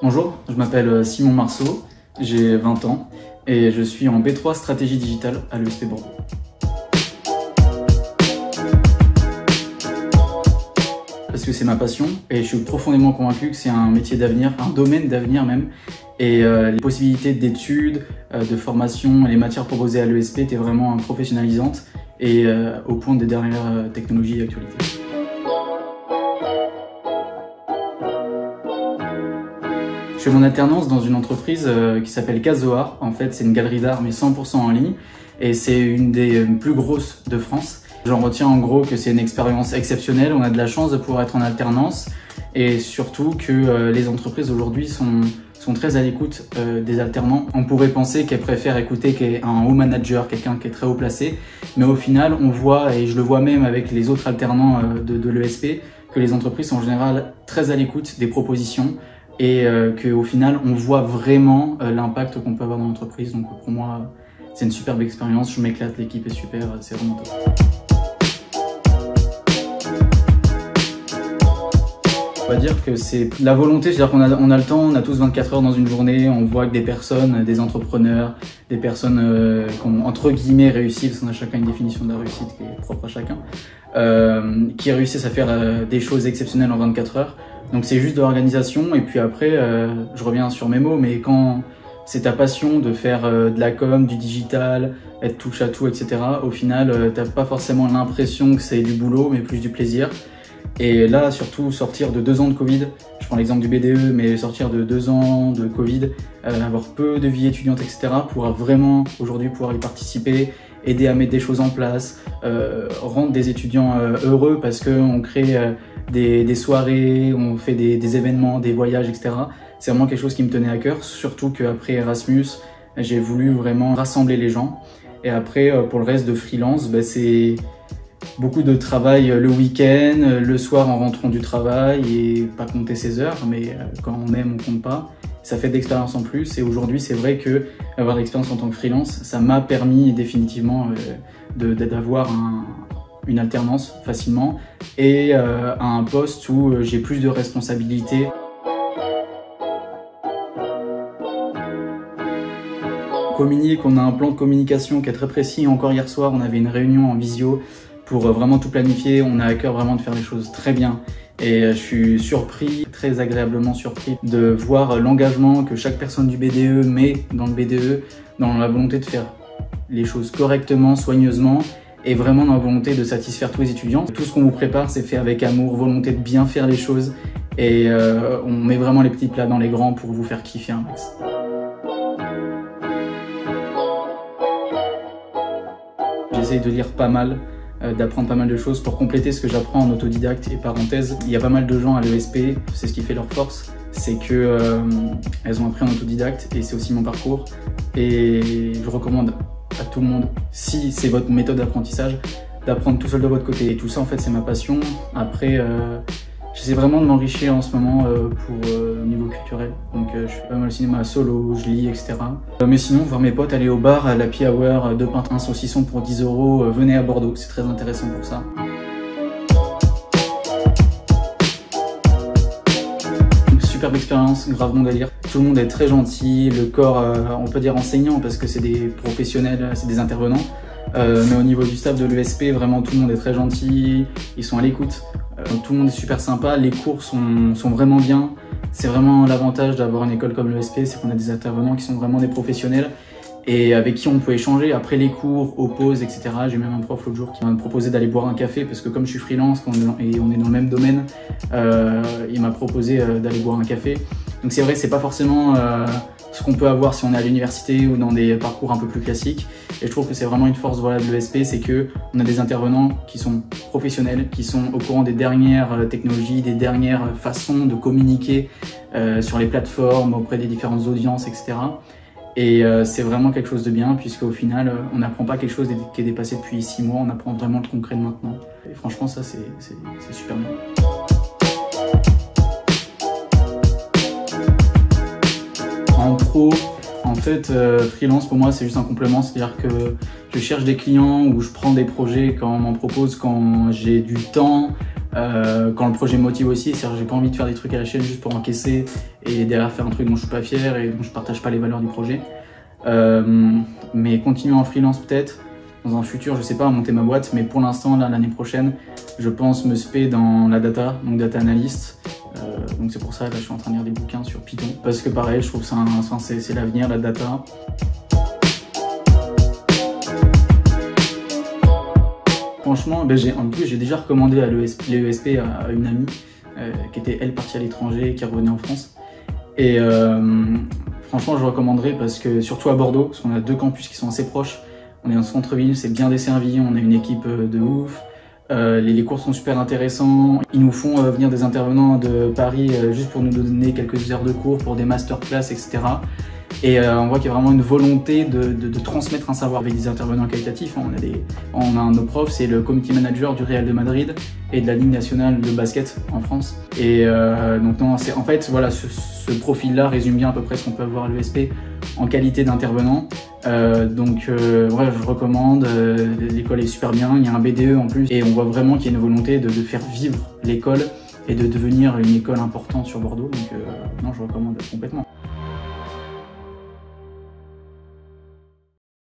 Bonjour, je m'appelle Simon Marceau, j'ai 20 ans et je suis en B3 stratégie digitale à l'ESP Bordeaux. Parce que c'est ma passion et je suis profondément convaincu que c'est un métier d'avenir, un domaine d'avenir même. Et les possibilités d'études, de formation, les matières proposées à l'ESP étaient vraiment professionnalisantes et au point des dernières technologies et actualités. Je fais mon alternance dans une entreprise qui s'appelle Casoar. En fait, c'est une galerie d'art mais 100% en ligne et c'est une des plus grosses de France. J'en retiens en gros que c'est une expérience exceptionnelle, on a de la chance de pouvoir être en alternance et surtout que les entreprises aujourd'hui sont très à l'écoute des alternants. On pourrait penser qu'elles préfèrent écouter un haut manager, quelqu'un qui est très haut placé, mais au final on voit, et je le vois même avec les autres alternants de l'ESP, que les entreprises sont en général très à l'écoute des propositions et qu'au final on voit vraiment l'impact qu'on peut avoir dans l'entreprise. Donc pour moi c'est une superbe expérience, je m'éclate, l'équipe est super, c'est vraiment top. On va dire que c'est la volonté, c'est-à-dire qu'on a le temps, on a tous 24 heures dans une journée, on voit que des personnes, des entrepreneurs, des personnes qui ont entre guillemets réussi, parce qu'on a chacun une définition de la réussite qui est propre à chacun, qui réussissent à faire des choses exceptionnelles en 24 heures. Donc c'est juste de l'organisation et puis après, je reviens sur mes mots, mais quand c'est ta passion de faire de la com, du digital, être touche à tout, etc., au final, t'as pas forcément l'impression que c'est du boulot, mais plus du plaisir. Et là, surtout, sortir de 2 ans de Covid, je prends l'exemple du BDE, mais sortir de 2 ans de Covid, avoir peu de vie étudiante, etc., pour vraiment, aujourd'hui, pouvoir y participer, aider à mettre des choses en place, rendre des étudiants heureux parce qu'on crée des soirées, on fait des événements, des voyages, etc. C'est vraiment quelque chose qui me tenait à cœur, surtout qu'après Erasmus, j'ai voulu vraiment rassembler les gens. Et après, pour le reste de freelance, c'est beaucoup de travail le week-end, le soir en rentrant du travail et pas compter ses heures, mais quand on aime, on compte pas. Ça fait de l'expérience en plus et aujourd'hui, c'est vrai que avoir de l'expérience en tant que freelance, ça m'a permis définitivement d'avoir une alternance facilement et un poste où j'ai plus de responsabilités. On communique, on a un plan de communication qui est très précis. Encore hier soir, on avait une réunion en visio pour vraiment tout planifier. On a à cœur vraiment de faire les choses très bien. Et je suis surpris, très agréablement surpris, de voir l'engagement que chaque personne du BDE met dans le BDE, dans la volonté de faire les choses correctement, soigneusement, et vraiment dans la volonté de satisfaire tous les étudiants. Tout ce qu'on vous prépare, c'est fait avec amour, volonté de bien faire les choses, et on met vraiment les petits plats dans les grands pour vous faire kiffer un max. J'essaye de lire pas mal, d'apprendre pas mal de choses pour compléter ce que j'apprends en autodidacte. Et parenthèse, il y a pas mal de gens à l'ESP, c'est ce qui fait leur force, c'est que elles ont appris en autodidacte et c'est aussi mon parcours. Et je recommande à tout le monde, si c'est votre méthode d'apprentissage, d'apprendre tout seul de votre côté. Et tout ça en fait c'est ma passion. Après, j'essaie vraiment de m'enrichir en ce moment au niveau culturel. Donc je fais pas mal de cinéma solo, je lis, etc. Mais sinon, voir mes potes aller au bar, à l'happy hour, 2 pintes, un saucisson pour 10 €, venez à Bordeaux, c'est très intéressant pour ça. Superbe expérience, grave bon délire. Tout le monde est très gentil, le corps, on peut dire enseignant parce que c'est des professionnels, c'est des intervenants. Mais au niveau du staff de l'ESP, vraiment tout le monde est très gentil, ils sont à l'écoute. Tout le monde est super sympa, les cours sont vraiment bien. C'est vraiment l'avantage d'avoir une école comme l'ESP, c'est qu'on a des intervenants qui sont vraiment des professionnels et avec qui on peut échanger après les cours, aux pauses, etc. J'ai même un prof l'autre jour qui m'a proposé d'aller boire un café parce que comme je suis freelance et on est dans le même domaine, il m'a proposé d'aller boire un café. Donc c'est vrai, c'est pas forcément ce qu'on peut avoir si on est à l'université ou dans des parcours un peu plus classiques. Et je trouve que c'est vraiment une force de l'ESP, c'est qu'on a des intervenants qui sont professionnels, qui sont au courant des dernières technologies, des dernières façons de communiquer sur les plateformes, auprès des différentes audiences, etc. Et c'est vraiment quelque chose de bien, puisqu'au final, on n'apprend pas quelque chose qui est dépassé depuis 6 mois, on apprend vraiment le concret de maintenant. Et franchement, ça, c'est super bien. En pro, en fait, freelance pour moi c'est juste un complément, c'est-à-dire que je cherche des clients ou je prends des projets quand on m'en propose, quand j'ai du temps, Quand le projet me motive aussi, c'est-à-dire que j'ai pas envie de faire des trucs à la chaîne juste pour encaisser et derrière faire un truc dont je suis pas fier et dont je partage pas les valeurs du projet. Mais continuer en freelance peut-être, dans un futur, je sais pas, monter ma boîte, mais pour l'instant, là, l'année prochaine, je pense me spé dans la data, donc data analyst. Donc c'est pour ça, là, je suis en train de lire des bouquins sur Python, parce que pareil, je trouve que c'est l'avenir, la data. Franchement, en plus, j'ai déjà recommandé à l'ESP à une amie qui était, elle, partie à l'étranger et qui revenait en France. Et franchement, je recommanderais parce que, surtout à Bordeaux, parce qu'on a 2 campus qui sont assez proches. On est en centre-ville, c'est bien desservi, on a une équipe de ouf. Les cours sont super intéressants. Ils nous font venir des intervenants de Paris juste pour nous donner quelques heures de cours pour des masterclass, etc. Et on voit qu'il y a vraiment une volonté de transmettre un savoir avec des intervenants qualitatifs. On a un de nos profs, c'est le community manager du Real de Madrid et de la Ligue nationale de basket en France. Et donc non, en fait, voilà, ce profil-là résume bien à peu près ce qu'on peut avoir à l'ESP en qualité d'intervenant. Donc ouais, je recommande, l'école est super bien, il y a un BDE en plus et on voit vraiment qu'il y a une volonté de faire vivre l'école et de devenir une école importante sur Bordeaux. Donc non, je recommande complètement.